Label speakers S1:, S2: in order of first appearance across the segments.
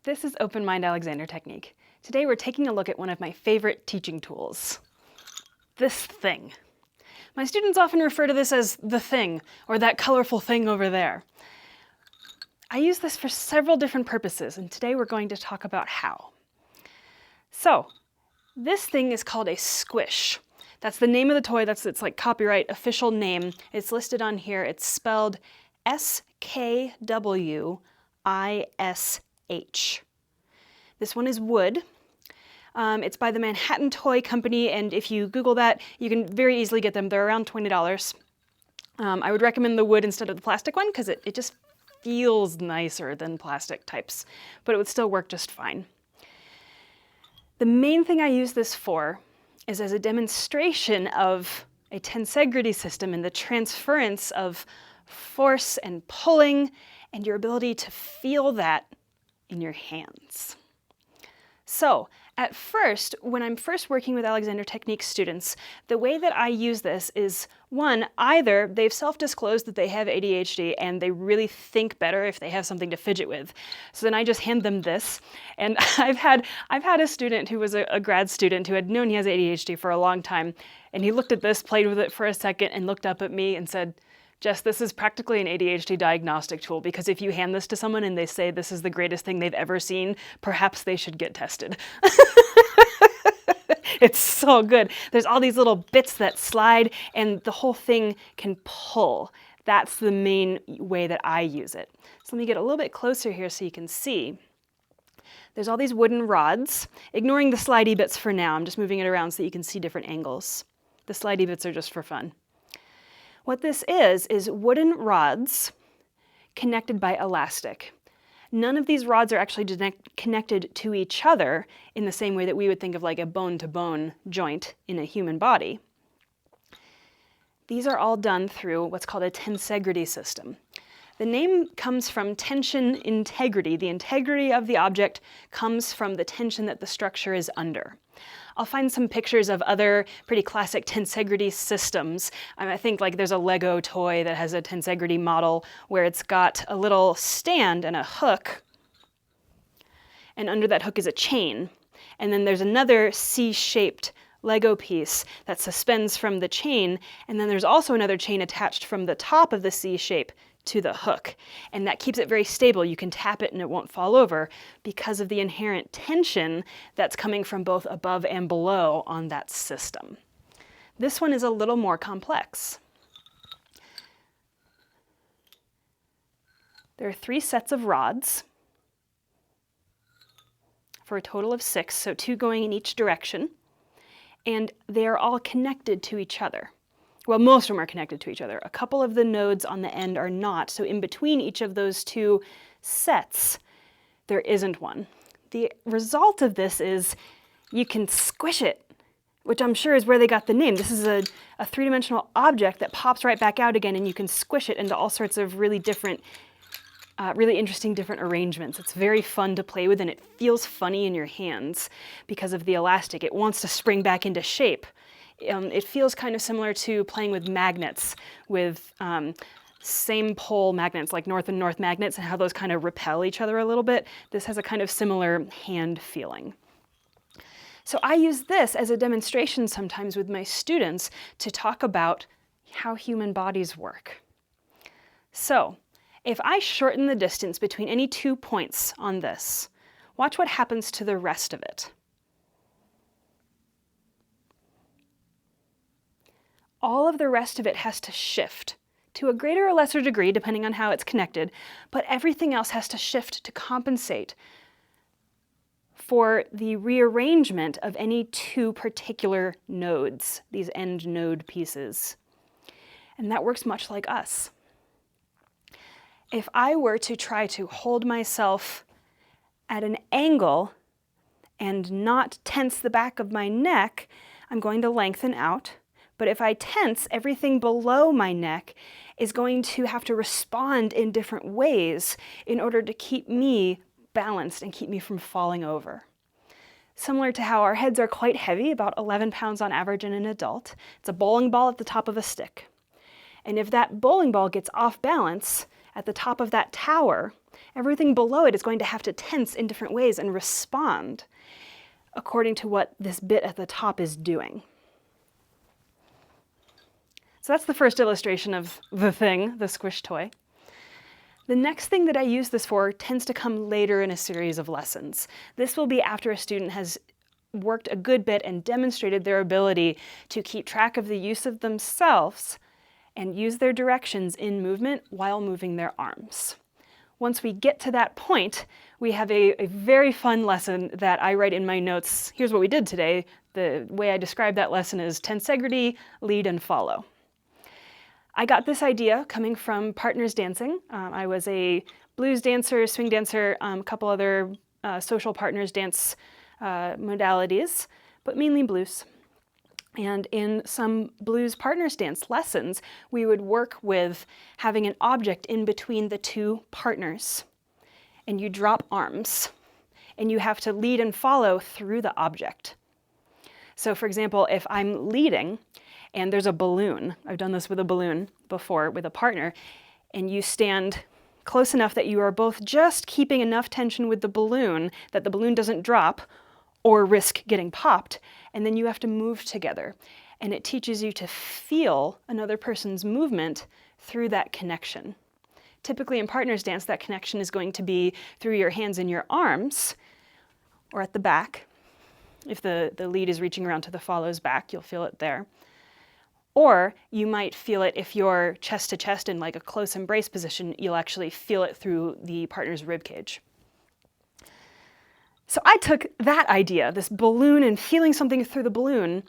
S1: This is Open Mind Alexander Technique. Today we're taking a look at one of my favorite teaching tools, this thing. My students often refer to this as the thing, or that colorful thing over there. I use this for several different purposes, and today we're going to talk about how. So, this thing is called a squish. That's the name of the toy, that's its copyright official name. It's listed on here. It's spelled S-K-W-I-S-H. This one is wood. It's by the Manhattan Toy Company, and if you Google that, you can very easily get them. They're around $20. I would recommend the wood instead of the plastic one because it just feels nicer than plastic types, but it would still work just fine. The main thing I use this for is as a demonstration of a tensegrity system and the transference of force and pulling and your ability to feel that in your hands. So, at first, when I'm first working with Alexander Technique students, the way that I use this is, one, either they've self-disclosed that they have ADHD and they really think better if they have something to fidget with. So then I just hand them this. And I've had a student who was a grad student who had known he has ADHD for a long time, and he looked at this, played with it for a second, and looked up at me and said, "Jess, this is practically an ADHD diagnostic tool, because if you hand this to someone and they say this is the greatest thing they've ever seen, perhaps they should get tested." It's so good. There's all these little bits that slide and the whole thing can pull. That's the main way that I use it. So let me get a little bit closer here so you can see. There's all these wooden rods. Ignoring the slidey bits for now, I'm just moving it around so you can see different angles. The slidey bits are just for fun. What this is wooden rods connected by elastic. None of these rods are actually connected to each other in the same way that we would think of like a bone-to-bone joint in a human body. These are all done through what's called a tensegrity system. The name comes from tension integrity. The integrity of the object comes from the tension that the structure is under. I'll find some pictures of other pretty classic tensegrity systems. I think there's a Lego toy that has a tensegrity model where it's got a little stand and a hook, and under that hook is a chain. And then there's another C-shaped Lego piece that suspends from the chain, and then there's also another chain attached from the top of the C-shape to the hook, and that keeps it very stable. You can tap it and it won't fall over because of the inherent tension that's coming from both above and below on that system. This one is a little more complex. There are 3 sets of rods for a total of 6, so 2 going in each direction, and they are all connected to each other. Well, most of them are connected to each other. A couple of the nodes on the end are not, so in between each of those 2 sets, there isn't one. The result of this is you can squish it, which I'm sure is where they got the name. This is a 3-dimensional object that pops right back out again, and you can squish it into all sorts of really different, really interesting different arrangements. It's very fun to play with, and it feels funny in your hands because of the elastic. It wants to spring back into shape. It feels kind of similar to playing with magnets, with same pole magnets, like north and north magnets, and how those kind of repel each other a little bit. This has a kind of similar hand feeling. So I use this as a demonstration sometimes with my students to talk about how human bodies work. So if I shorten the distance between any 2 points on this, watch what happens to the rest of it. All of the rest of it has to shift to a greater or lesser degree, depending on how it's connected, but everything else has to shift to compensate for the rearrangement of any 2 particular nodes, these end node pieces. And that works much like us. If I were to try to hold myself at an angle and not tense the back of my neck, I'm going to lengthen out. But if I tense, everything below my neck is going to have to respond in different ways in order to keep me balanced and keep me from falling over. Similar to how our heads are quite heavy, about 11 pounds on average in an adult. It's a bowling ball at the top of a stick. And if that bowling ball gets off balance at the top of that tower, everything below it is going to have to tense in different ways and respond according to what this bit at the top is doing. So that's the first illustration of the thing, the squish toy. The next thing that I use this for tends to come later in a series of lessons. This will be after a student has worked a good bit and demonstrated their ability to keep track of the use of themselves and use their directions in movement while moving their arms. Once we get to that point, we have a very fun lesson that I write in my notes. Here's what we did today. The way I describe that lesson is Tensegrity, lead and follow. I got this idea coming from partners dancing. I was a blues dancer, swing dancer, a couple other social partners dance modalities, but mainly blues. And in some blues partners dance lessons, we would work with having an object in between the two partners. And you drop arms, and you have to lead and follow through the object. So for example, if I'm leading, and there's a balloon. I've done this with a balloon before with a partner, and you stand close enough that you are both just keeping enough tension with the balloon that the balloon doesn't drop or risk getting popped, and then you have to move together. And it teaches you to feel another person's movement through that connection. Typically in partners dance, that connection is going to be through your hands and your arms, or at the back. If the lead is reaching around to the follow's back, you'll feel it there. Or you might feel it if you're chest to chest in like a close embrace position, you'll actually feel it through the partner's rib cage. So I took that idea, this balloon and feeling something through the balloon,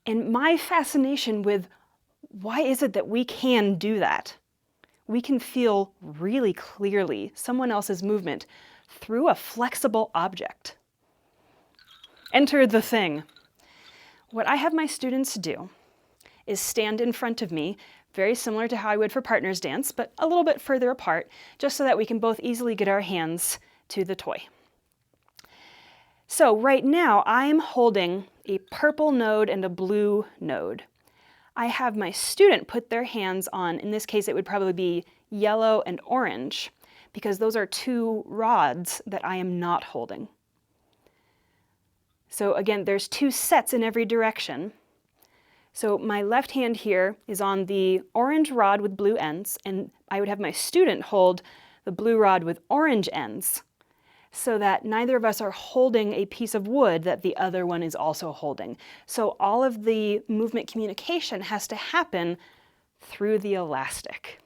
S1: and my fascination with why is it that we can do that? We can feel really clearly someone else's movement through a flexible object. Enter the thing. What I have my students do is stand in front of me, very similar to how I would for partners dance, but a little bit further apart, just so that we can both easily get our hands to the toy. So right now, I'm holding a purple node and a blue node. I have my student put their hands on, in this case it would probably be yellow and orange, because those are two rods that I am not holding. So again, there's two sets in every direction. So my left hand here is on the orange rod with blue ends, and I would have my student hold the blue rod with orange ends, so that neither of us are holding a piece of wood that the other one is also holding. So all of the movement communication has to happen through the elastic.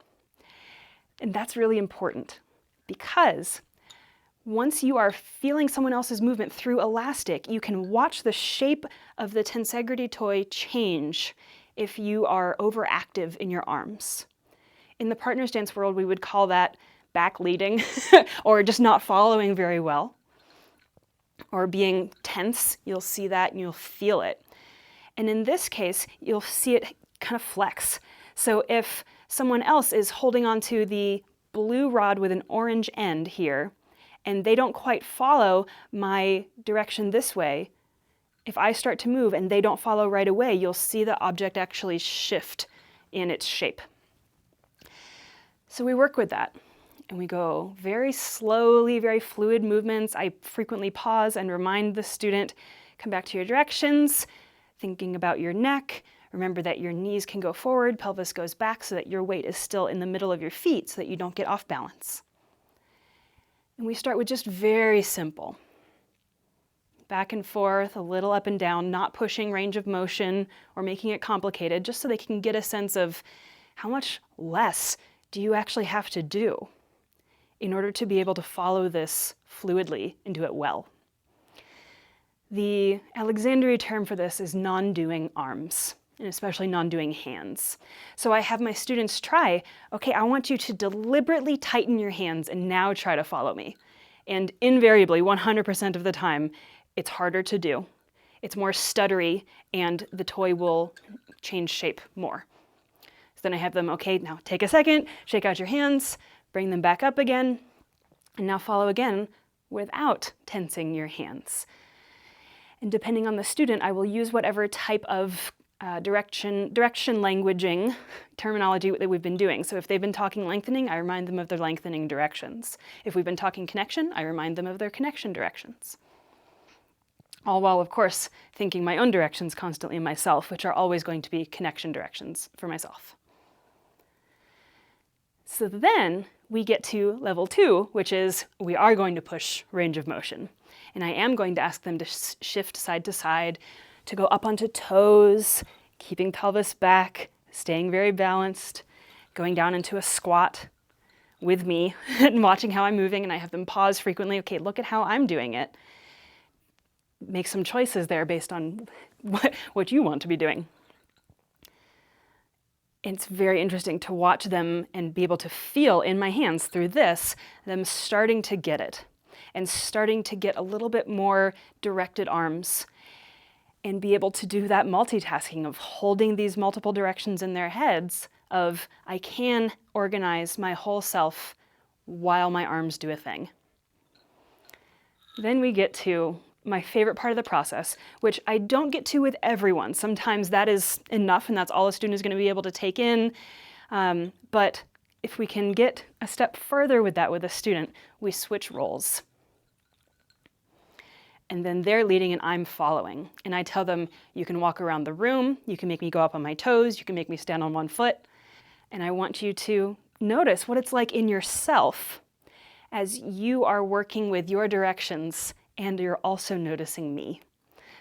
S1: And that's really important, because once you are feeling someone else's movement through elastic, you can watch the shape of the Tensegrity toy change if you are overactive in your arms. In the partners dance world, we would call that back leading or just not following very well, or being tense. You'll see that and you'll feel it. And in this case, you'll see it kind of flex. So if someone else is holding onto the blue rod with an orange end here, and they don't quite follow my direction this way, if I start to move and they don't follow right away, you'll see the object actually shift in its shape. So we work with that, and we go very slowly, very fluid movements. I frequently pause and remind the student, come back to your directions, thinking about your neck. Remember that your knees can go forward, pelvis goes back, so that your weight is still in the middle of your feet so that you don't get off balance. And we start with just very simple. Back and forth, a little up and down, not pushing range of motion or making it complicated, just so they can get a sense of how much less do you actually have to do in order to be able to follow this fluidly and do it well. The Alexandria term for this is non-doing arms, and especially non-doing hands. So I have my students try, okay, I want you to deliberately tighten your hands and now try to follow me. And invariably, 100% of the time, it's harder to do. It's more stuttery, and the toy will change shape more. So then I have them, okay, now take a second, shake out your hands, bring them back up again, and now follow again without tensing your hands. And depending on the student, I will use whatever type of direction languaging terminology that we've been doing. So if they've been talking lengthening, I remind them of their lengthening directions. If we've been talking connection, I remind them of their connection directions. All while, of course, thinking my own directions constantly in myself, which are always going to be connection directions for myself. So then we get to level 2, which is we are going to push range of motion. And I am going to ask them to shift side to side, to go up onto toes, keeping pelvis back, staying very balanced, going down into a squat with me and watching how I'm moving, and I have them pause frequently. Okay, look at how I'm doing it. Make some choices there based on what you want to be doing. It's very interesting to watch them and be able to feel in my hands through this, them starting to get it and starting to get a little bit more directed arms and be able to do that multitasking of holding these multiple directions in their heads of I can organize my whole self while my arms do a thing. Then we get to my favorite part of the process, which I don't get to with everyone. Sometimes that is enough and that's all a student is going to be able to take in. But if we can get a step further with that with a student, we switch roles. And then they're leading and I'm following. And I tell them, you can walk around the room, you can make me go up on my toes, you can make me stand on one foot. And I want you to notice what it's like in yourself as you are working with your directions and you're also noticing me.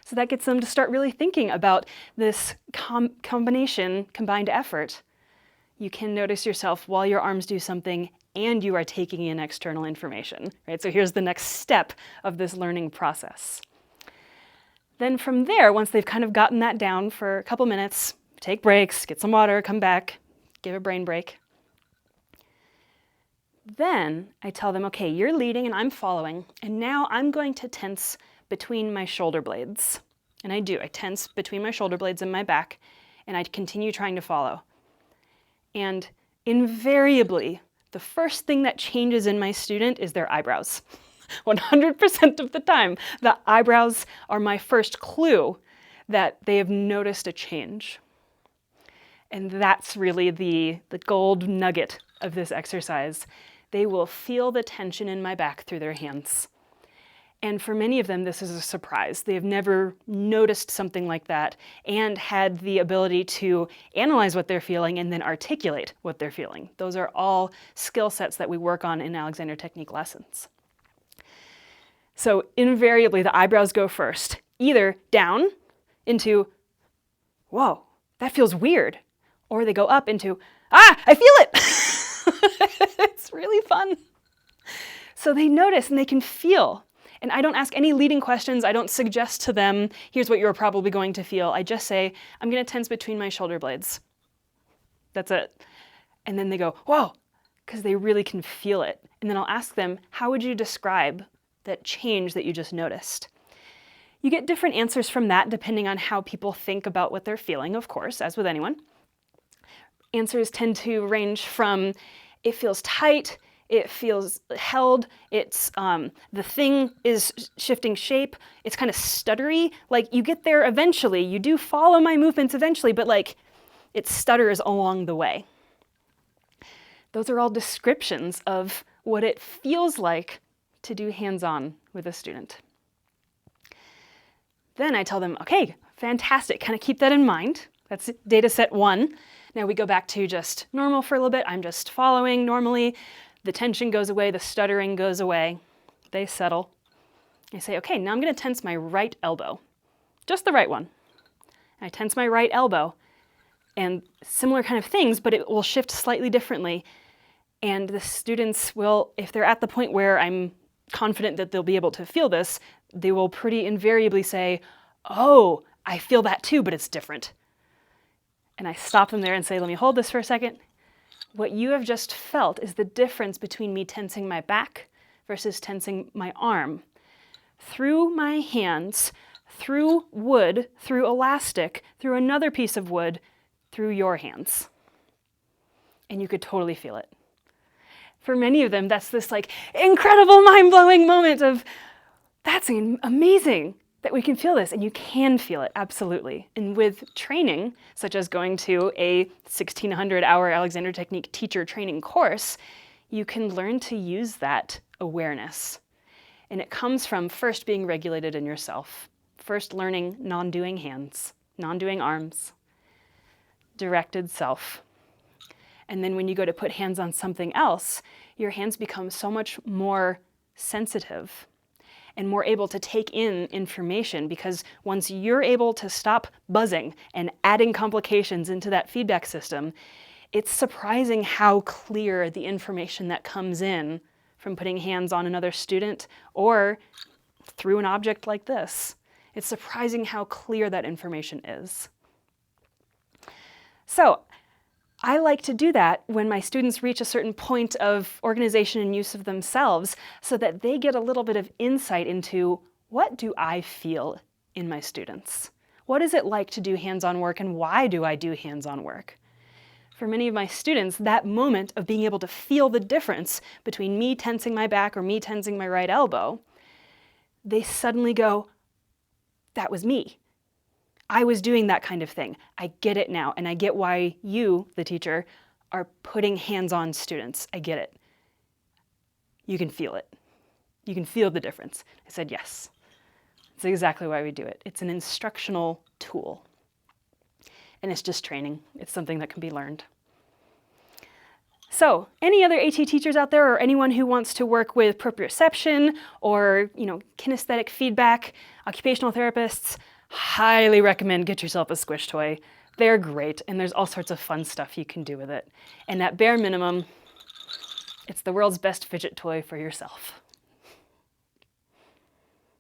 S1: So that gets them to start really thinking about this combined effort. You can notice yourself while your arms do something and you are taking in external information, right? So here's the next step of this learning process. Then from there, once they've kind of gotten that down for a couple minutes, take breaks, get some water, come back, give a brain break. Then I tell them, okay, you're leading and I'm following, and now I'm going to tense between my shoulder blades. And I do, I tense between my shoulder blades and my back, and I continue trying to follow. And invariably, the first thing that changes in my student is their eyebrows. 100% of the time, the eyebrows are my first clue that they have noticed a change. And that's really the gold nugget of this exercise. They will feel the tension in my back through their hands. And for many of them, this is a surprise. They have never noticed something like that and had the ability to analyze what they're feeling and then articulate what they're feeling. Those are all skill sets that we work on in Alexander Technique lessons. So invariably, the eyebrows go first, either down into, whoa, that feels weird, or they go up into, I feel it. It's really fun. So they notice and they can feel. And I don't ask any leading questions. I don't suggest to them, here's what you're probably going to feel. I just say, I'm going to tense between my shoulder blades. That's it. And then they go, whoa, because they really can feel it. And then I'll ask them, how would you describe that change that you just noticed? You get different answers from that depending on how people think about what they're feeling, of course, as with anyone. Answers tend to range from, it feels tight, it feels held, it's the thing is shifting shape, it's kind of stuttery. Like you get there eventually, you do follow my movements eventually, but like it stutters along the way. Those are all descriptions of what it feels like to do hands-on with a student. Then I tell them, okay, fantastic, kind of keep that in mind. That's data set 1. Now we go back to just normal for a little bit. I'm just following normally. The tension goes away, the stuttering goes away. They settle. I say, okay, now I'm going to tense my right elbow. Just the right one. I tense my right elbow. And similar kind of things, but it will shift slightly differently. And the students will, if they're at the point where I'm confident that they'll be able to feel this, they will pretty invariably say, oh, I feel that too, but it's different. And I stop them there and say, let me hold this for a second. What you have just felt is the difference between me tensing my back versus tensing my arm. Through my hands, through wood, through elastic, through another piece of wood, through your hands. And you could totally feel it. For many of them, that's this like incredible mind-blowing moment of, that's amazing. that we can feel this, and you can feel it, absolutely. And with training, such as going to a 1,600-hour Alexander Technique teacher training course, you can learn to use that awareness. And it comes from first being regulated in yourself, first learning non-doing hands, non-doing arms, directed self. And then when you go to put hands on something else, your hands become so much more sensitive and more able to take in information, because once you're able to stop buzzing and adding complications into that feedback system, it's surprising how clear the information that comes in from putting hands on another student or through an object like this. It's surprising how clear that information is. So I like to do that when my students reach a certain point of organization and use of themselves, so that they get a little bit of insight into, what do I feel in my students? What is it like to do hands-on work, and why do I do hands-on work? For many of my students, that moment of being able to feel the difference between me tensing my back or me tensing my right elbow, they suddenly go, that was me. I was doing that kind of thing. I get it now, and I get why you, the teacher, are putting hands on students. I get it. You can feel it. You can feel the difference. I said, yes. That's exactly why we do it. It's an instructional tool. And it's just training. It's something that can be learned. So, any other AT teachers out there, or anyone who wants to work with proprioception or, kinesthetic feedback, occupational therapists, highly recommend get yourself a squish toy. They're great, and there's all sorts of fun stuff you can do with it. And at bare minimum, it's the world's best fidget toy for yourself.